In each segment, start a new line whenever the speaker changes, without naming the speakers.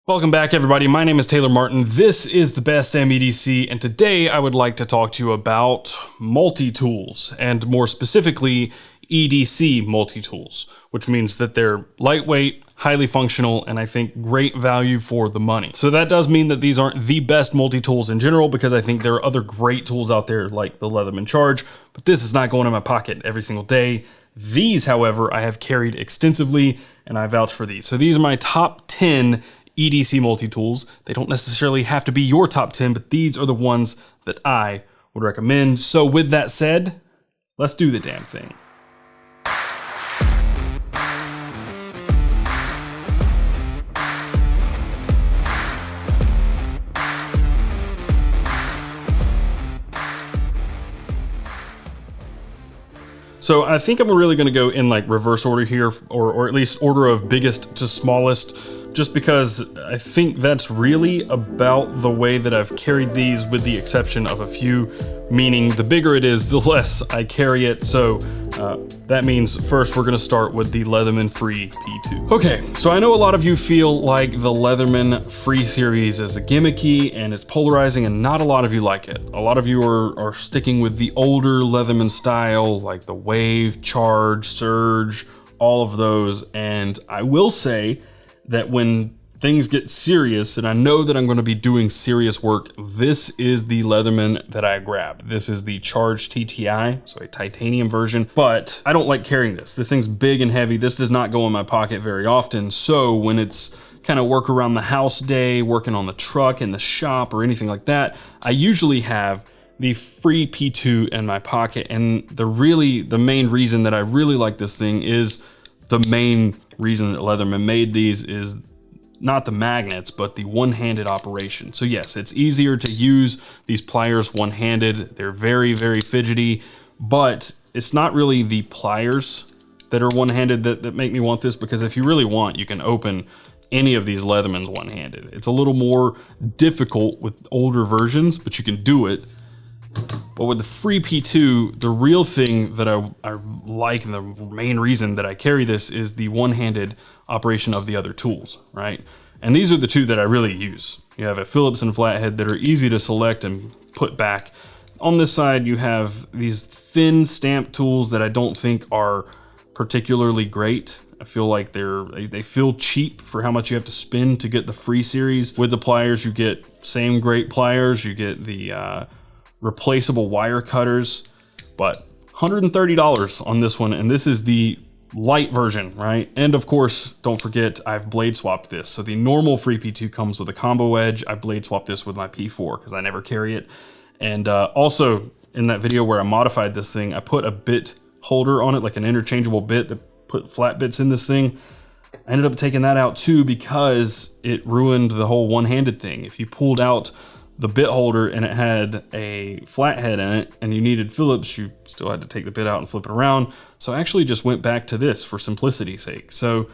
Welcome back, everybody. My name is Taylor Martin. This is the best Damn EDC, and today I would like to talk to you about multi-tools, and more specifically, EDC multi-tools, which means that they're lightweight, highly functional, and I think great value for the money. So that does mean that these aren't the best multi-tools in general, because I think there are other great tools out there like the Leatherman Charge, but this is not going in my pocket every single day. These, however, I have carried extensively, and I vouch for these. So these are my top 10 EDC multi-tools. They don't necessarily have to be your top 10, but these are the ones that I would recommend. So with that said, let's do the damn thing. So I think I'm really going to go in like reverse order here, or at least order of biggest to smallest, just because I think that's really about the way that I've carried these, with the exception of a few, meaning the bigger it is, the less I carry it. So that means first we're going to start with the Leatherman Free P2. Okay, so I know a lot of you feel like the Leatherman Free series is a gimmicky and it's polarizing, and not a lot of you like it. A lot of you are sticking with the older Leatherman style, like the Wave, Charge, Surge, all of those. And I will say that when things get serious, and I know that I'm going to be doing serious work, this is the Leatherman that I grab. This is the Charge TTI, so a titanium version, but I don't like carrying this. This thing's big and heavy. This does not go in my pocket very often. So when it's kind of work around the house day, working on the truck in the shop or anything like that, I usually have the Free P2 in my pocket. And the main reason that I really like this thing is the main reason that Leatherman made these is not the magnets, but the one-handed operation. So yes, it's easier to use these pliers one-handed. They're very, very fidgety, but it's not really the pliers that are one-handed that make me want this, because if you really want, you can open any of these Leathermans one-handed. It's a little more difficult with older versions, but you can do it. But with the Free P2, the real thing that I like, and the main reason that I carry this, is the one-handed operation of the other tools, right? And these are the two that I really use. You have a Phillips and flathead that are easy to select and put back. On this side, you have these thin stamp tools that I don't think are particularly great. I feel like they feel cheap for how much you have to spend to get the Free series. With the pliers, you get same great pliers. You get the replaceable wire cutters, but $130 on this one, and this is the light version, right? And of course, don't forget, I've blade swapped this. So the normal Free P2 comes with a combo edge. I blade swapped this with my P4 because I never carry it. And also in that video where I modified this thing, I put a bit holder on it, like an interchangeable bit that put flat bits in this thing. I ended up taking that out too, because it ruined the whole one-handed thing. If you pulled out the bit holder and it had a flathead in it and you needed Phillips, you still had to take the bit out and flip it around. So I actually just went back to this for simplicity's sake. So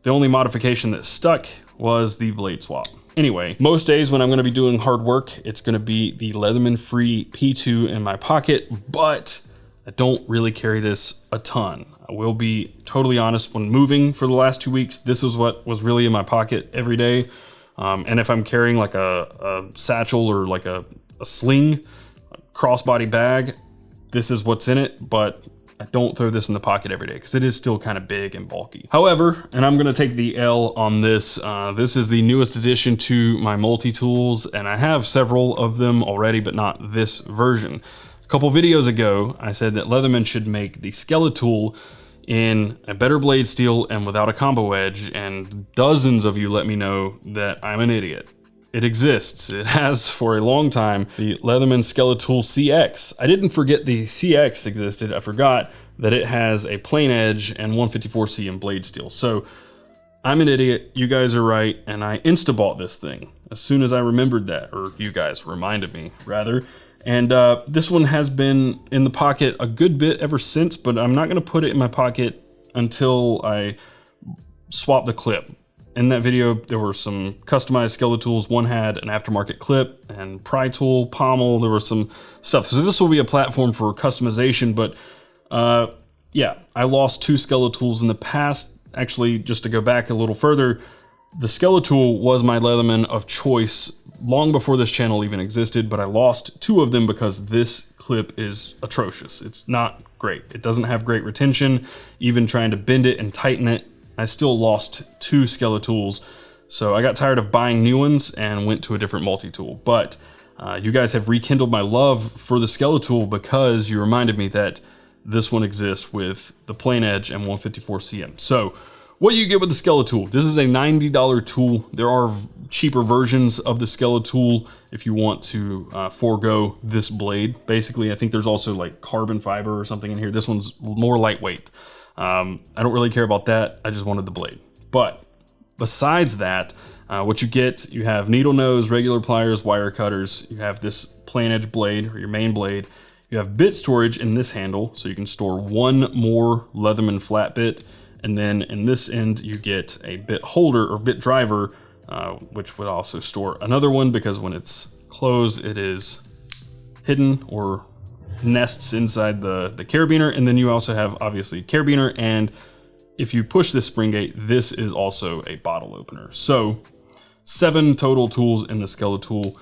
the only modification that stuck was the blade swap. Anyway, most days when I'm going to be doing hard work, it's going to be the Leatherman Free P2 in my pocket, but I don't really carry this a ton. I will be totally honest, when moving for the last 2 weeks, this is what was really in my pocket every day. And if I'm carrying like a satchel or like a sling, a crossbody bag, this is what's in it, but I don't throw this in the pocket every day because it is still kind of big and bulky. However, and I'm gonna take the L on this, this is the newest addition to my multi-tools, and I have several of them already, but not this version. A couple videos ago, I said that Leatherman should make the Skeletool in a better blade steel and without a combo edge, and dozens of you let me know that I'm an idiot. It exists. It has for a long time. The Leatherman Skeletool CX. I didn't forget the CX existed. I forgot that it has a plain edge and 154C in blade steel. So I'm an idiot. You guys are right. And I insta-bought this thing as soon as I remembered that, or you guys reminded me rather. And this one has been in the pocket a good bit ever since, but I'm not going to put it in my pocket until I swap the clip. In that video, there were some customized Skeletools. One had an aftermarket clip and pry tool, pommel. There was some stuff. So this will be a platform for customization, but yeah, I lost 2 Skeletools in the past. Actually, just to go back a little further, The Skeletool was my Leatherman of choice long before this channel even existed, but I lost 2 of them because this clip is atrocious. It's not great. It doesn't have great retention. Even trying to bend it and tighten it, I still lost 2 Skeletools. So I got tired of buying new ones and went to a different multi-tool. But you guys have rekindled my love for the Skeletool because you reminded me that this one exists with the plain edge and 154 cm. So what you get with the Skeletool, this is a $90 tool. There are cheaper versions of the Skeletool if you want to forego this blade. Basically, I think there's also like carbon fiber or something in here. This one's more lightweight. I don't really care about that. I just wanted the blade. But besides that, what you get, you have needle nose, regular pliers, wire cutters. You have this plain edge blade or your main blade. You have bit storage in this handle, so you can store 1 more Leatherman flat bit. And then in this end, you get a bit holder or bit driver, which would also store another one because when it's closed, it is hidden or nests inside the carabiner. And then you also have obviously carabiner. And if you push this spring gate, this is also a bottle opener. So 7 total tools in the Skeletool.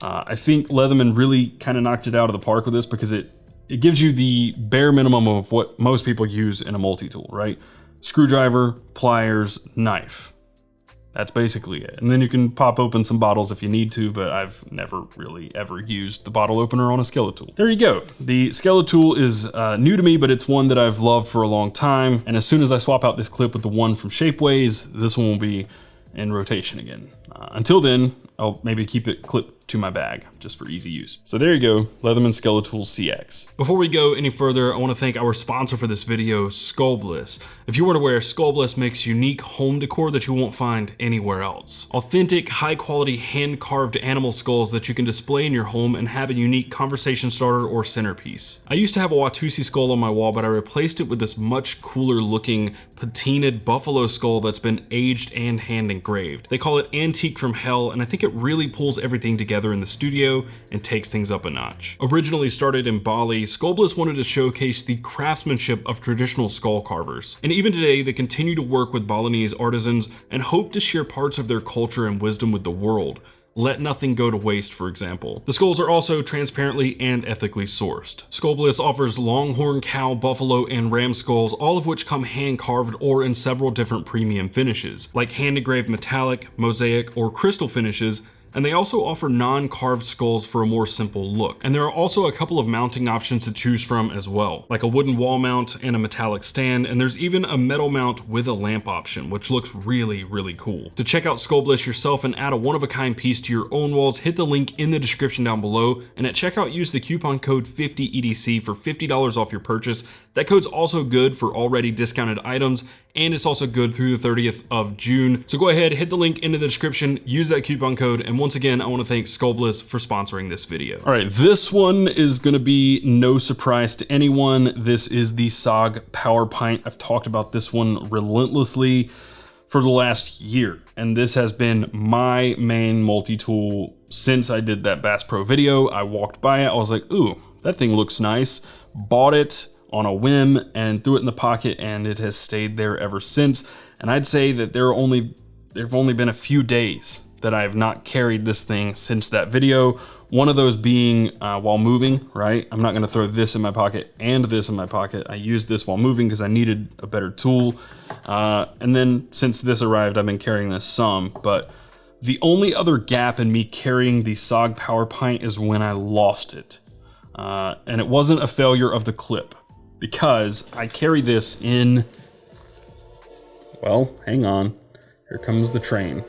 I think Leatherman really kind of knocked it out of the park with this because it gives you the bare minimum of what most people use in a multi-tool, right? Screwdriver, pliers, knife. That's basically it. And then you can pop open some bottles if you need to, but I've never really ever used the bottle opener on a Skeletool. There you go. The Skeletool is new to me, but it's one that I've loved for a long time. And as soon as I swap out this clip with the one from Shapeways, this one will be in rotation again. Until then, I'll maybe keep it clipped to my bag just for easy use. So there you go, Leatherman Skeletool CX. Before we go any further, I want to thank our sponsor for this video, Skull Bliss. If you weren't aware, Skull Bliss makes unique home decor that you won't find anywhere else. Authentic, high quality, hand carved animal skulls that you can display in your home and have a unique conversation starter or centerpiece. I used to have a Watusi skull on my wall, but I replaced it with this much cooler looking patinaed buffalo skull that's been aged and hand engraved. They call it Antique from Hell, and I think it really pulls everything together in the studio and takes things up a notch. Originally started in Bali, Skull Bliss wanted to showcase the craftsmanship of traditional skull carvers. And even today, they continue to work with Balinese artisans and hope to share parts of their culture and wisdom with the world. Let nothing go to waste, for example. The skulls are also transparently and ethically sourced. Skull Bliss offers longhorn, cow, buffalo, and ram skulls, all of which come hand carved or in several different premium finishes, like hand engraved metallic, mosaic, or crystal finishes. And they also offer non-carved skulls for a more simple look. And there are also a couple of mounting options to choose from as well, like a wooden wall mount and a metallic stand, and there's even a metal mount with a lamp option, which looks really, really cool. To check out Skull Bliss yourself and add a one-of-a-kind piece to your own walls, hit the link in the description down below, and at checkout use the coupon code 50EDC for $50 off your purchase. That code's also good for already discounted items, and it's also good through the 30th of June. So go ahead, hit the link in the description, use that coupon code, and once again, I want to thank Skull Bliss for sponsoring this video. All right, this one is going to be no surprise to anyone. This is the SOG PowerPint. I've talked about this one relentlessly for the last year, and this has been my main multi-tool since I did that Bass Pro video. I walked by it, I was like, ooh, that thing looks nice. Bought it on a whim and threw it in the pocket, and it has stayed there ever since. And I'd say that there've only been a few days that I have not carried this thing since that video. One of those being while moving, right? I'm not gonna throw this in my pocket and this in my pocket. I used this while moving because I needed a better tool. And then since this arrived, I've been carrying this some, but the only other gap in me carrying the SOG PowerPint is when I lost it. And it wasn't a failure of the clip, because I carry this in, well, hang on, here comes the train.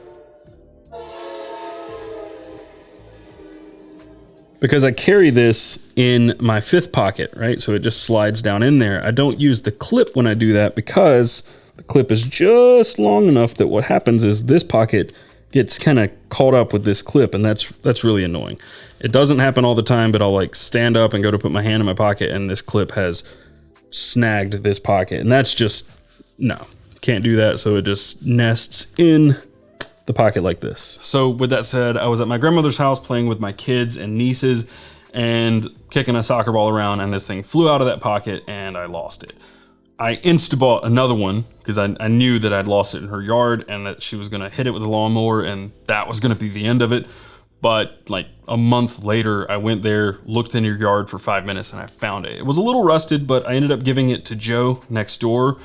Because I carry this in my 5th pocket, right? So it just slides down in there. I don't use the clip when I do that because the clip is just long enough that what happens is this pocket gets kind of caught up with this clip, and that's really annoying. It doesn't happen all the time, but I'll like stand up and go to put my hand in my pocket and this clip has snagged this pocket, and that's just, no, can't do that. So it just nests in the pocket like this. So with that said, I was at my grandmother's house playing with my kids and nieces and kicking a soccer ball around, and this thing flew out of that pocket and I lost it. I insta-bought another one because I knew that I'd lost it in her yard and that she was gonna hit it with a lawnmower and that was gonna be the end of it. But like a month later, I went there, looked in your yard for 5 minutes and I found it. It was a little rusted, but I ended up giving it to Joe next door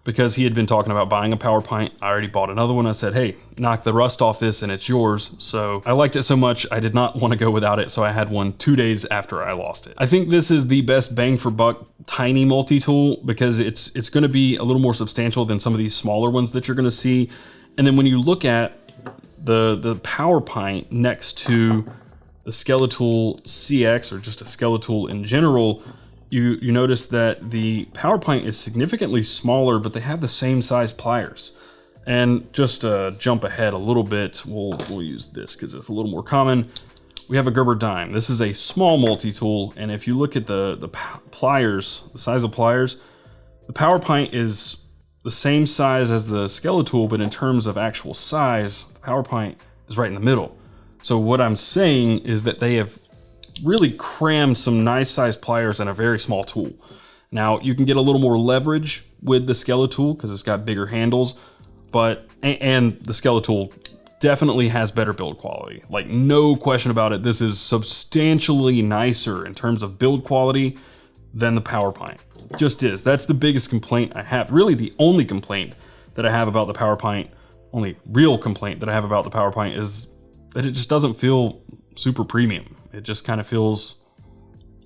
because he had been talking about buying a PowerPint. I already bought another one. I said, hey, knock the rust off this and it's yours. So I liked it so much, I did not want to go without it. So I had one 2 days after I lost it. I think this is the best bang for buck tiny multi-tool because it's going to be a little more substantial than some of these smaller ones that you're going to see. And then when you look at the PowerPint next to the Skeletool CX, or just a Skeletool in general, you notice that the PowerPint is significantly smaller, but they have the same size pliers. And just to jump ahead a little bit, we'll use this because it's a little more common. We have a Gerber Dime. This is a small multi-tool, and if you look at the pliers, the size of pliers, the PowerPint is the same size as the Skeletool, but in terms of actual size, the PowerPint is right in the middle. So what I'm saying is that they have really crammed some nice sized pliers in a very small tool. Now you can get a little more leverage with the Skeletool because it's got bigger handles, and the Skeletool definitely has better build quality. Like, no question about it, this is substantially nicer in terms of build quality than the PowerPint. Just is. That's the biggest complaint I have. Really the only complaint that I have about the PowerPint, only real complaint that I have about the PowerPint is that it just doesn't feel super premium. It just kind of feels,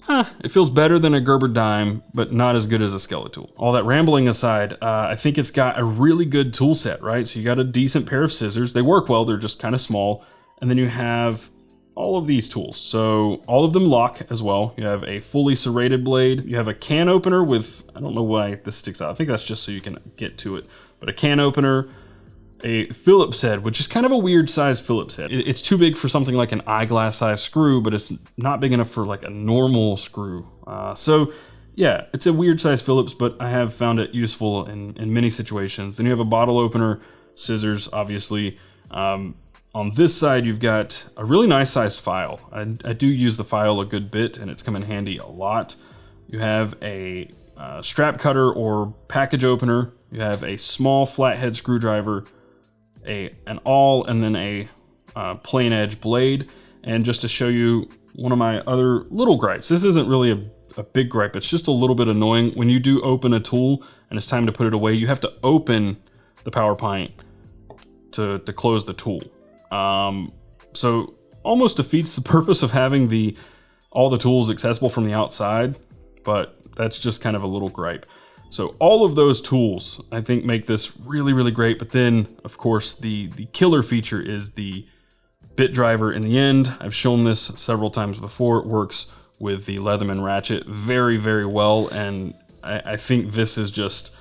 it feels better than a Gerber Dime, but not as good as a Skeletool. All that rambling aside, I think it's got a really good tool set, right? So you got a decent pair of scissors. They work well, they're just kind of small. And then you have all of these tools. So all of them lock as well. You have a fully serrated blade. You have a can opener with, I don't know why this sticks out. I think that's just so you can get to it. But a can opener, a Phillips head, which is kind of a weird size Phillips head. It's too big for something like an eyeglass size screw, but it's not big enough for like a normal screw. So yeah, it's a weird size Phillips, but I have found it useful in many situations. Then you have a bottle opener, scissors, obviously. On this side, you've got a really nice sized file. I do use the file a good bit and it's come in handy a lot. You have a strap cutter or package opener. You have a small flathead screwdriver, an awl, and then a plain edge blade. And just to show you one of my other little gripes, this isn't really a big gripe, it's just a little bit annoying. When you do open a tool and it's time to put it away, you have to open the PowerPint to close the tool. So almost defeats the purpose of having all the tools accessible from the outside, but that's just kind of a little gripe. So all of those tools, I think, make this really, really great. But then, of course, the killer feature is the bit driver in the end. I've shown this several times before. It works with the Leatherman ratchet very, very well. And I think this is just,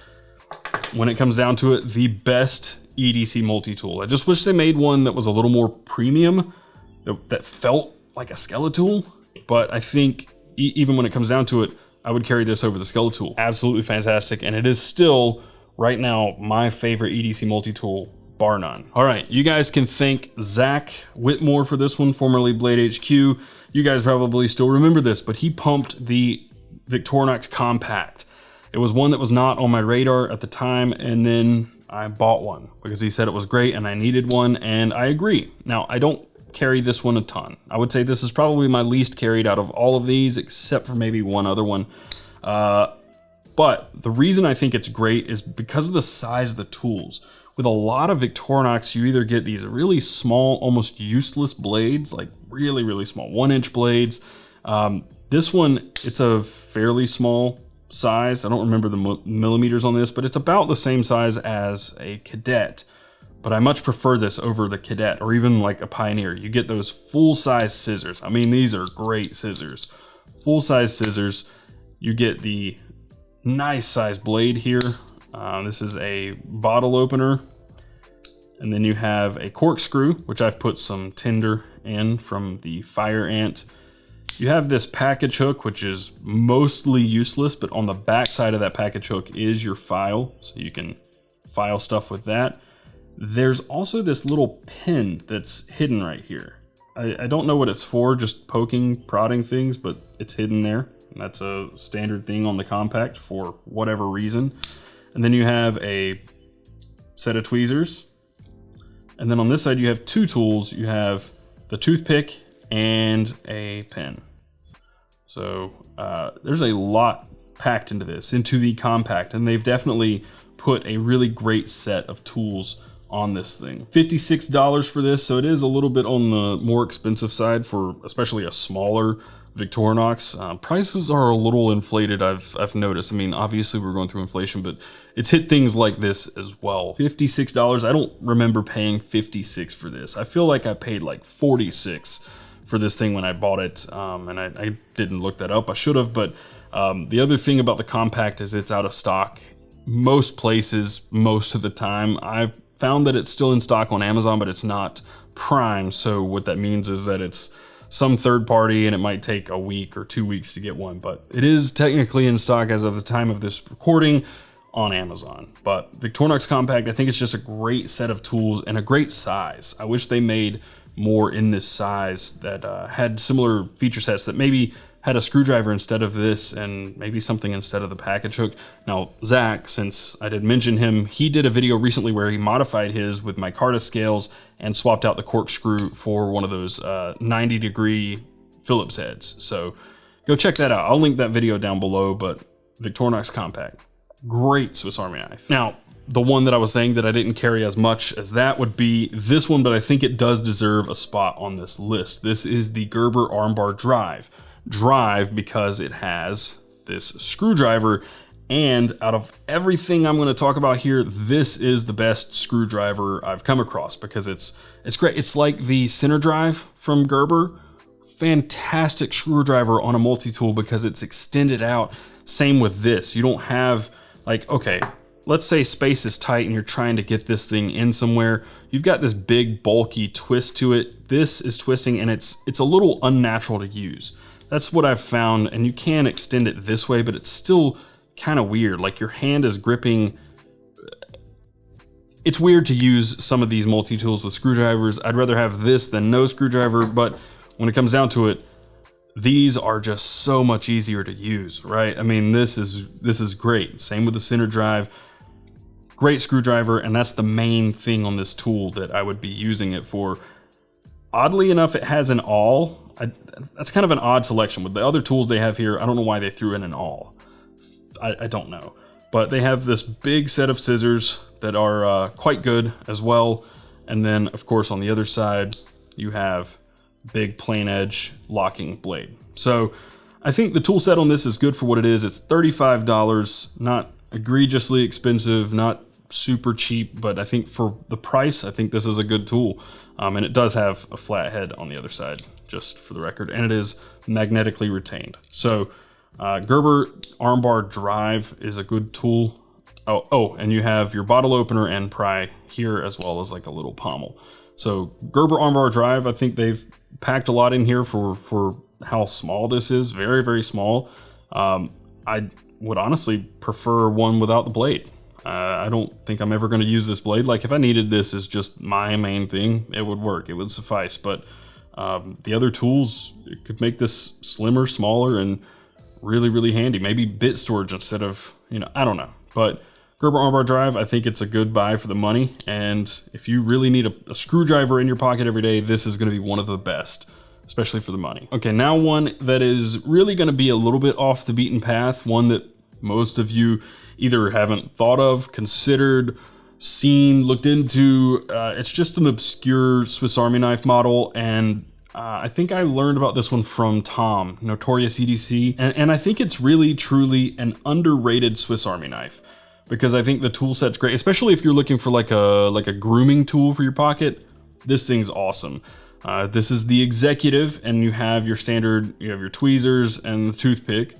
when it comes down to it, the best EDC multi-tool. I just wish they made one that was a little more premium, that felt like a Skeletool. But I think even when it comes down to it, I would carry this over the Skeletool. Absolutely fantastic, and it is still, right now, my favorite EDC multi-tool, bar none. All right, you guys can thank Zach Whitmore for this one, formerly Blade HQ. You guys probably still remember this, but he pumped the Victorinox Compact. It was one that was not on my radar at the time, and then I bought one because he said it was great and I needed one, and I agree. Now, I don't carry this one a ton. I would say this is probably my least carried out of all of these, except for maybe one other one. But the reason I think it's great is because of the size of the tools. With a lot of Victorinox, you either get these really small, almost useless blades, like really, really small 1-inch blades. This one, it's a fairly small size. I don't remember the millimeters on this, but it's about the same size as a Cadet. But I much prefer this over the Cadet or even like a Pioneer. You get those full-size scissors. I mean, these are great scissors. Full-size scissors. You get the nice size blade here. This is a bottle opener. And then you have a corkscrew, which I've put some tinder in from the Fire Ant. You have this package hook, which is mostly useless, but on the back side of that package hook is your file. So you can file stuff with that. There's also this little pin that's hidden right here. I don't know what it's for, just poking, prodding things, but it's hidden there. That's a standard thing on the Compact for whatever reason. And then you have a set of tweezers. And then on this side, you have two tools. You have the toothpick and a pen. So there's a lot packed into this, into the Compact, and they've definitely put a really great set of tools on this thing. $56 for this, so it is a little bit on the more expensive side for especially a smaller Victorinox. Prices are a little inflated, I've noticed. I mean, obviously we're going through inflation, but it's hit things like this as well. $56, I don't remember paying $56 for this. I feel like I paid like $46 for this thing when I bought it, and I didn't look that up. I should have, but the other thing about the Compact is it's out of stock most places, most of the time. I've found that it's still in stock on Amazon, but it's not Prime. So what that means is that it's some third party and it might take a week or 2 weeks to get one, but it is technically in stock as of the time of this recording on Amazon. But Victorinox Compact, I think it's just a great set of tools and a great size. I wish they made more in this size that had similar feature sets, that maybe had a screwdriver instead of this and maybe something instead of the package hook. Now, Zach, since I did mention him, he did a video recently where he modified his with micarta scales and swapped out the corkscrew for one of those 90-degree Phillips heads. So go check that out. I'll link that video down below, but Victorinox Compact, great Swiss Army knife. Now, the one that I was saying that I didn't carry as much as that would be this one, but I think it does deserve a spot on this list. This is the Gerber Armbar Drive. Drive because it has this screwdriver, and out of everything I'm going to talk about here, this is the best screwdriver I've come across because it's great. It's like the center drive from Gerber. Fantastic screwdriver on a multi-tool because it's extended out. Same with this. You don't have like, okay, let's say space is tight and you're trying to get this thing in somewhere. You've got this big bulky twist to it. This is twisting and it's a little unnatural to use. That's what I've found, and you can extend it this way, but it's still kind of weird. Like your hand is gripping. It's weird to use some of these multi-tools with screwdrivers. I'd rather have this than no screwdriver, but when it comes down to it, these are just so much easier to use, right? I mean, this is great. Same with the center drive. Great screwdriver, and that's the main thing on this tool that I would be using it for. Oddly enough, it has an awl. That's kind of an odd selection. With the other tools they have here, I don't know why they threw in an awl. I don't know. But they have this big set of scissors that are quite good as well. And then, of course, on the other side, you have big plain edge locking blade. So I think the tool set on this is good for what it is. It's $35, not egregiously expensive, not super cheap, but I think for the price, I think this is a good tool. And it does have a flat head on the other side, just for the record, and it is magnetically retained. So Gerber Armbar Drive is a good tool. Oh, and you have your bottle opener and pry here, as well as like a little pommel. So Gerber Armbar Drive, I think they've packed a lot in here for how small this is. Very, very small. I would honestly prefer one without the blade. I don't think I'm ever going to use this blade. Like if I needed this as just my main thing, it would work, it would suffice. But the other tools, it could make this slimmer, smaller, and really, really handy. Maybe bit storage instead of, I don't know. But Gerber Armbar Drive, I think it's a good buy for the money. And if you really need a screwdriver in your pocket every day, this is going to be one of the best, especially for the money. Okay, now one that is really going to be a little bit off the beaten path, one that most of you either haven't thought of, considered, seen, looked into. It's just an obscure Swiss Army knife model, and I think I learned about this one from Tom, Notorious EDC, and I think it's really, truly an underrated Swiss Army knife, because I think the tool set's great, especially if you're looking for like a grooming tool for your pocket. This thing's awesome. This is the Executive, and you have your standard, you have your tweezers and the toothpick.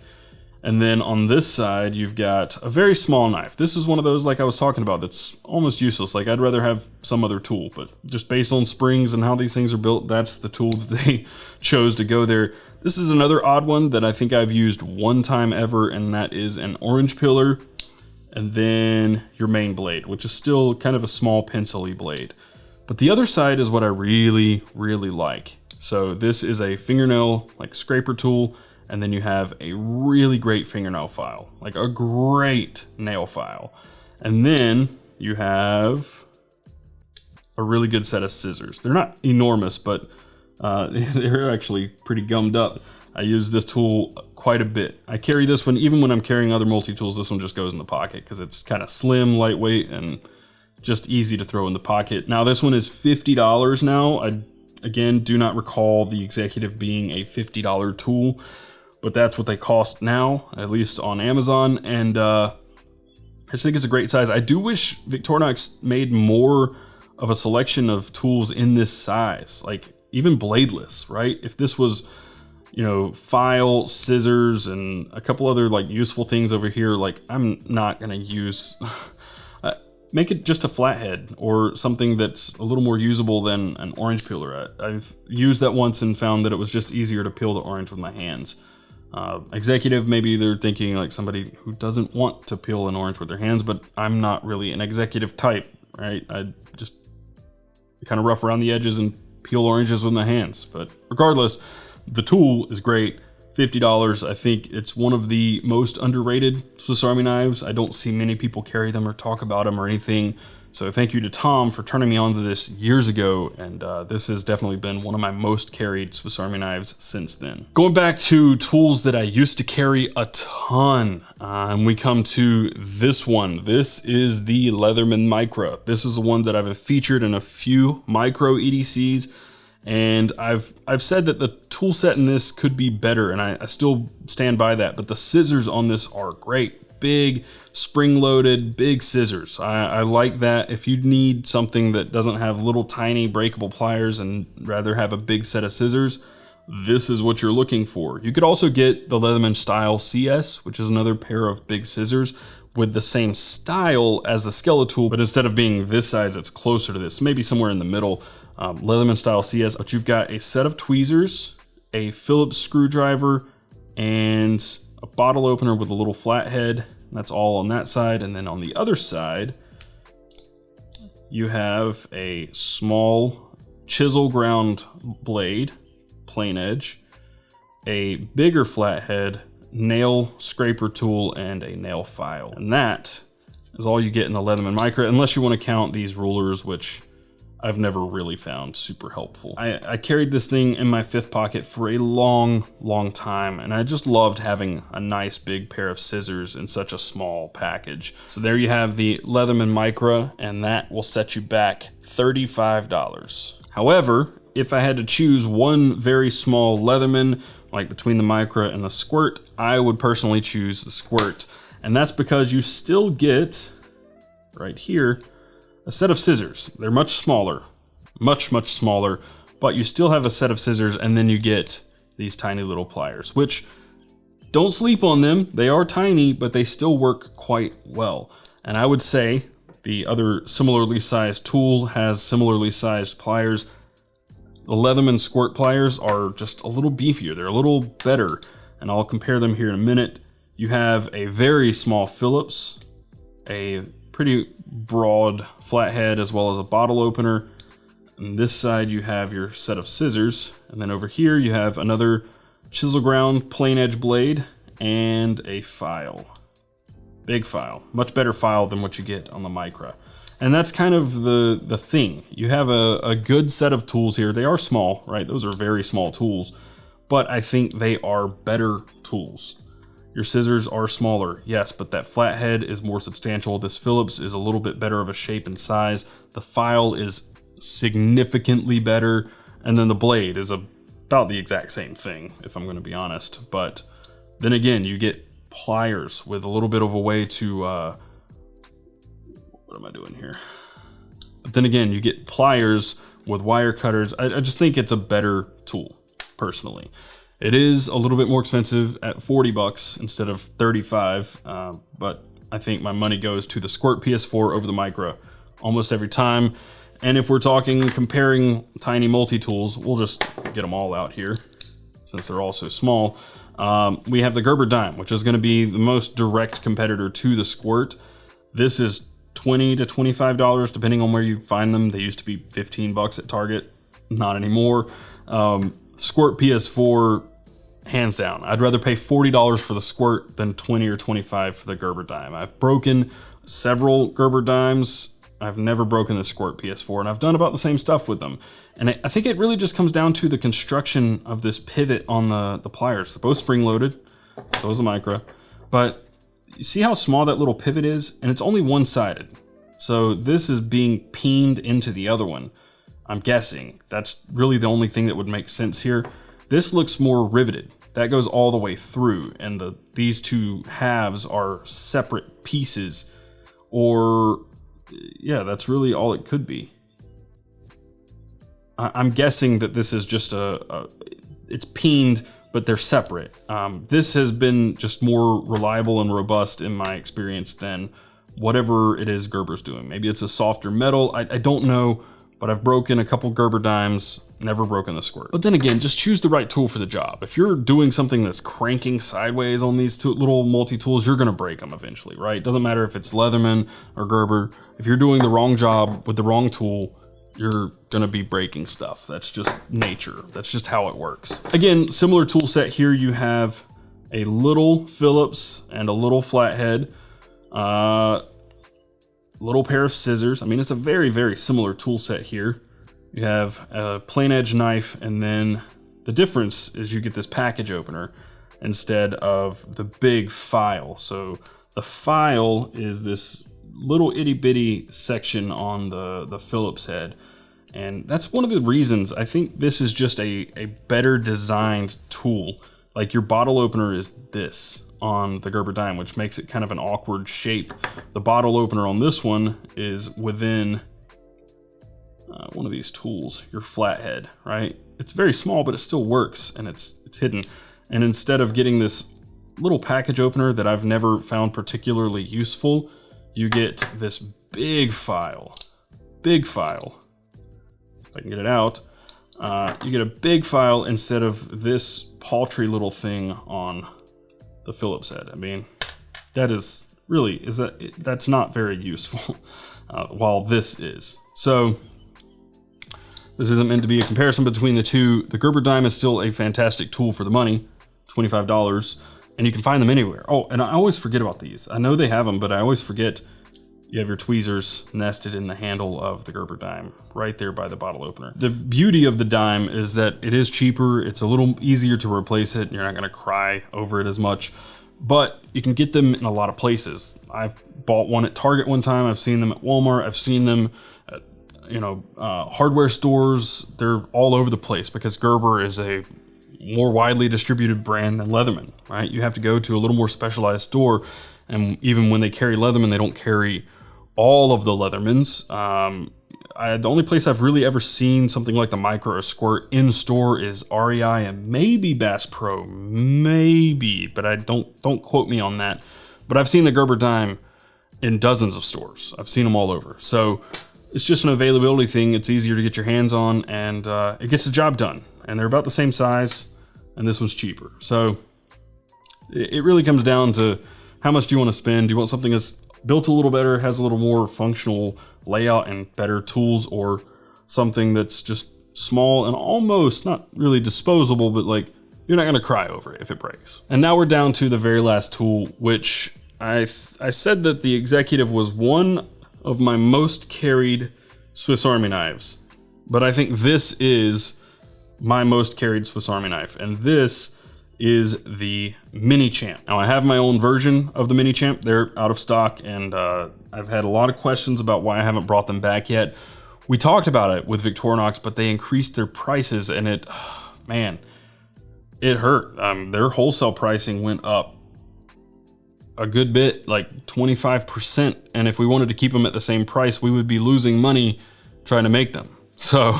And then on this side, you've got a very small knife. This is one of those, like I was talking about, that's almost useless. Like I'd rather have some other tool, but just based on springs and how these things are built, that's the tool that they chose to go there. This is another odd one that I think I've used one time ever, and that is an orange pillar, and then your main blade, which is still kind of a small pencil-y blade. But the other side is what I really, really like. So this is a fingernail, like scraper tool, And then you have a really great fingernail file, like a great nail file. And then you have a really good set of scissors. They're not enormous, but they're actually pretty gummed up. I use this tool quite a bit. I carry this one, even when I'm carrying other multi-tools, this one just goes in the pocket because it's kind of slim, lightweight, and just easy to throw in the pocket. Now this one is $50 now. I, again, do not recall the Executive being a $50 tool, but that's what they cost now, at least on Amazon. And I just think it's a great size. I do wish Victorinox made more of a selection of tools in this size, like even bladeless, right? If this was, you know, file, scissors, and a couple other like useful things over here, like I'm not gonna use, make it just a flathead or something that's a little more usable than an orange peeler. I've used that once and found that it was just easier to peel the orange with my hands. Executive, maybe they're thinking like somebody who doesn't want to peel an orange with their hands, but I'm not really an executive type, right? I just kind of rough around the edges and peel oranges with my hands. But regardless, the tool is great. $50. I think it's one of the most underrated Swiss Army knives. I don't see many people carry them or talk about them or anything. So thank you to Tom for turning me on to this years ago, and this has definitely been one of my most carried Swiss Army knives since then. Going back to tools that I used to carry a ton, and we come to this one. This is the Leatherman Micra. This is the one that I've featured in a few micro EDCs, and I've said that the tool set in this could be better, and I still stand by that, but the scissors on this are great. Big, spring-loaded, big scissors. I like that. If you need something that doesn't have little tiny breakable pliers and rather have a big set of scissors, this is what you're looking for. You could also get the Leatherman Style CS, which is another pair of big scissors with the same style as the Skeletool, but instead of being this size, it's closer to this, maybe somewhere in the middle. Leatherman Style CS, but you've got a set of tweezers, a Phillips screwdriver, and a bottle opener with a little flathead. That's all on that side. And then on the other side, you have a small chisel ground blade, plain edge, a bigger flathead, nail scraper tool, and a nail file. And that is all you get in the Leatherman Micra, unless you want to count these rulers, which I've never really found super helpful. I carried this thing in my fifth pocket for a long, long time, and I just loved having a nice big pair of scissors in such a small package. So there you have the Leatherman Micra, and that will set you back $35. However, if I had to choose one very small Leatherman, like between the Micra and the Squirt, I would personally choose the Squirt. And that's because you still get, right here, a set of scissors. They're much smaller, much smaller, but you still have a set of scissors, and then you get these tiny little pliers, which don't sleep on them. They are tiny, but they still work quite well. And I would say the other similarly sized tool has similarly sized pliers. The Leatherman Squirt pliers are just a little beefier. They're a little better, and I'll compare them here in a minute. You have a very small Phillips, a pretty broad flathead, as well as a bottle opener. On this side you have your set of scissors, and then over here you have another chisel ground plain edge blade and a file. Big file, much better file than what you get on the Micra. And that's kind of the thing. You have a good set of tools here. They are small, right? Those are very small tools, but I think they are better tools. Your scissors are smaller, yes, but that flathead is more substantial. This Phillips is a little bit better of a shape and size. The file is significantly better, and then the blade is about the exact same thing, if I'm going to be honest. But then again, you get pliers with a little bit of a way to, what am I doing here? But then again, you get pliers with wire cutters. I just think it's a better tool, personally. It is a little bit more expensive at 40 bucks instead of 35, but I think my money goes to the Squirt PS4 over the Micra almost every time. And if we're talking comparing tiny multi-tools, we'll just get them all out here since they're all so small. We have the Gerber Dime, which is going to be the most direct competitor to the Squirt. This is $20 to $25 depending on where you find them. They used to be 15 bucks at Target, not anymore. Squirt PS4, hands down. I'd rather pay $40 for the Squirt than 20 or 25 for the Gerber Dime. I've broken several Gerber Dimes. I've never broken the Squirt PS4, and I've done about the same stuff with them. And I think it really just comes down to the construction of this pivot on the pliers. They're both spring-loaded, so is the Micra. But you see how small that little pivot is? And it's only one-sided. So this is being peened into the other one. I'm guessing. That's really the only thing that would make sense here. This looks more riveted. That goes all the way through, and these two halves are separate pieces. Or, yeah, that's really all it could be. I'm guessing that this is just it's peened, but they're separate. This has been just more reliable and robust in my experience than whatever it is Gerber's doing. Maybe it's a softer metal, I don't know, but I've broken a couple Gerber Dimes, never broken the Squirt. But then again, just choose the right tool for the job. If you're doing something that's cranking sideways on these two little multi-tools, you're gonna break them eventually, right? Doesn't matter if it's Leatherman or Gerber. If you're doing the wrong job with the wrong tool, you're gonna be breaking stuff. That's just nature. That's just how it works. Again, similar tool set here. You have a little Phillips and a little flathead, little pair of scissors. I mean, it's a very, very similar tool set here. You have a plain edge knife, and then the difference is you get this package opener instead of the big file. So the file is this little itty bitty section on the Phillips head. And that's one of the reasons I think this is just a better designed tool. Like your bottle opener is this on the Gerber Dime, which makes it kind of an awkward shape. The bottle opener on this one is within one of these tools, your flathead, right? It's very small, but it still works, and it's hidden. And instead of getting this little package opener that I've never found particularly useful, you get this big file. If I can get it out. You get a big file instead of this paltry little thing on the Phillips head. I mean, that is really, that's not very useful, while this is. So this isn't meant to be a comparison between the two. The Gerber Dime is still a fantastic tool for the money, $25, and you can find them anywhere. Oh, and I always forget about these. I know they have them, but I always forget you have your tweezers nested in the handle of the Gerber Dime, right there by the bottle opener. The beauty of the Dime is that it is cheaper, it's a little easier to replace it, and you're not gonna cry over it as much, but you can get them in a lot of places. I've bought one at Target one time, I've seen them at Walmart, I've seen them at, hardware stores. They're all over the place because Gerber is a more widely distributed brand than Leatherman, right? You have to go to a little more specialized store, and even when they carry Leatherman, they don't carry all of the Leathermans. The only place I've really ever seen something like the Micra or Squirt in store is REI and maybe Bass Pro, maybe, but I don't quote me on that. But I've seen the Gerber Dime in dozens of stores. I've seen them all over. So it's just an availability thing. It's easier to get your hands on, and it gets the job done. And they're about the same size, and this one's cheaper. So it really comes down to how much do you want to spend? Do you want something that's built a little better, has a little more functional layout and better tools, or something that's just small and almost not really disposable, but like you're not gonna cry over it if it breaks. And now we're down to the very last tool, which I said that the Executive was one of my most carried Swiss Army knives, but I think this is my most carried Swiss Army knife, and this is the MiniChamp. Now I have my own version of the MiniChamp. They're out of stock, and I've had a lot of questions about why I haven't brought them back yet. We talked about it with Victorinox, but they increased their prices, and it hurt. Their wholesale pricing went up a good bit, like 25%. And if we wanted to keep them at the same price, we would be losing money trying to make them. So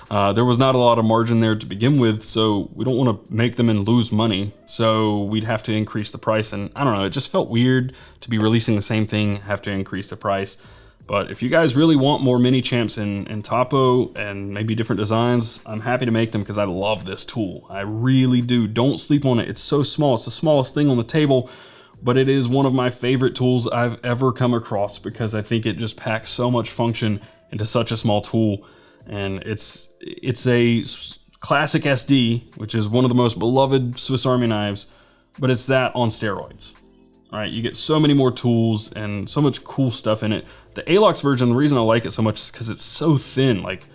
there was not a lot of margin there to begin with, so we don't want to make them and lose money. So we'd have to increase the price, and I don't know, it just felt weird to be releasing the same thing, have to increase the price. But if you guys really want more MiniChamps in Topo and maybe different designs, I'm happy to make them because I love this tool. I really do. Don't sleep on it. It's so small. It's the smallest thing on the table, but it is one of my favorite tools I've ever come across because I think it just packs so much function into such a small tool. And it's a classic SD, which is one of the most beloved Swiss Army knives, but it's that on steroids. All right, you get so many more tools and so much cool stuff in it. The ALOX version, the reason I like it so much is because it's so thin, like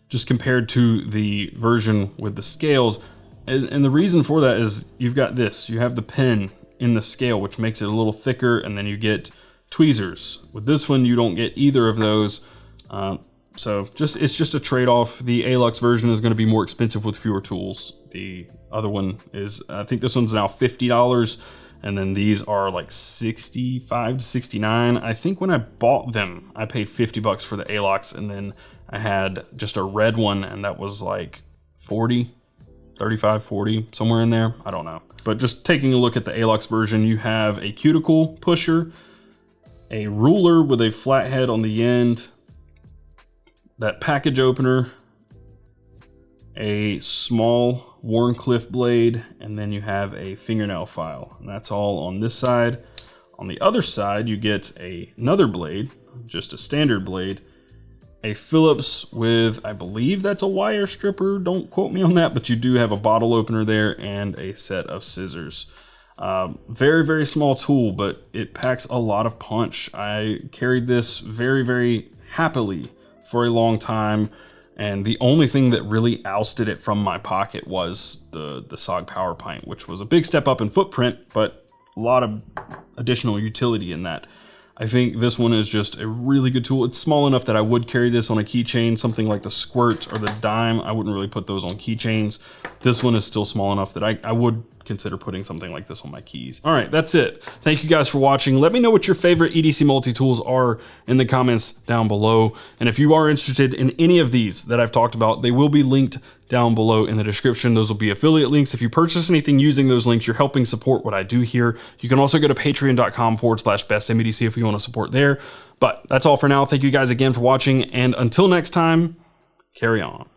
just compared to the version with the scales. And the reason for that is you've got this, you have the pen in the scale, which makes it a little thicker, and then you get tweezers. With this one, you don't get either of those. So it's just a trade-off. The ALOX version is gonna be more expensive with fewer tools. The other one is, I think this one's now $50, and then these are like $65 to $69. I think when I bought them, I paid $50 for the ALOX, and then I had just a red one, and that was like 40, 35, 40, somewhere in there, I don't know. But just taking a look at the ALOX version, you have a cuticle pusher, a ruler with a flat head on the end, that package opener, a small Wharncliffe blade, and then you have a fingernail file. And that's all on this side. On the other side, you get another blade, just a standard blade, a Phillips with, I believe that's a wire stripper, don't quote me on that, but you do have a bottle opener there and a set of scissors. Very, very small tool, but it packs a lot of punch. I carried this very, very happily for a long time, and the only thing that really ousted it from my pocket was the SOG PowerPint, which was a big step up in footprint, but a lot of additional utility in that. I think this one is just a really good tool. It's small enough that I would carry this on a keychain, something like the Squirt or the Dime. I wouldn't really put those on keychains. This one is still small enough that I would consider putting something like this on my keys. All right, that's it. Thank you guys for watching. Let me know what your favorite EDC multi-tools are in the comments down below. And if you are interested in any of these that I've talked about, they will be linked down below in the description. Those will be affiliate links. If you purchase anything using those links, you're helping support what I do here. You can also go to patreon.com/bestdamnedc if you want to support there. But that's all for now. Thank you guys again for watching. And until next time, carry on.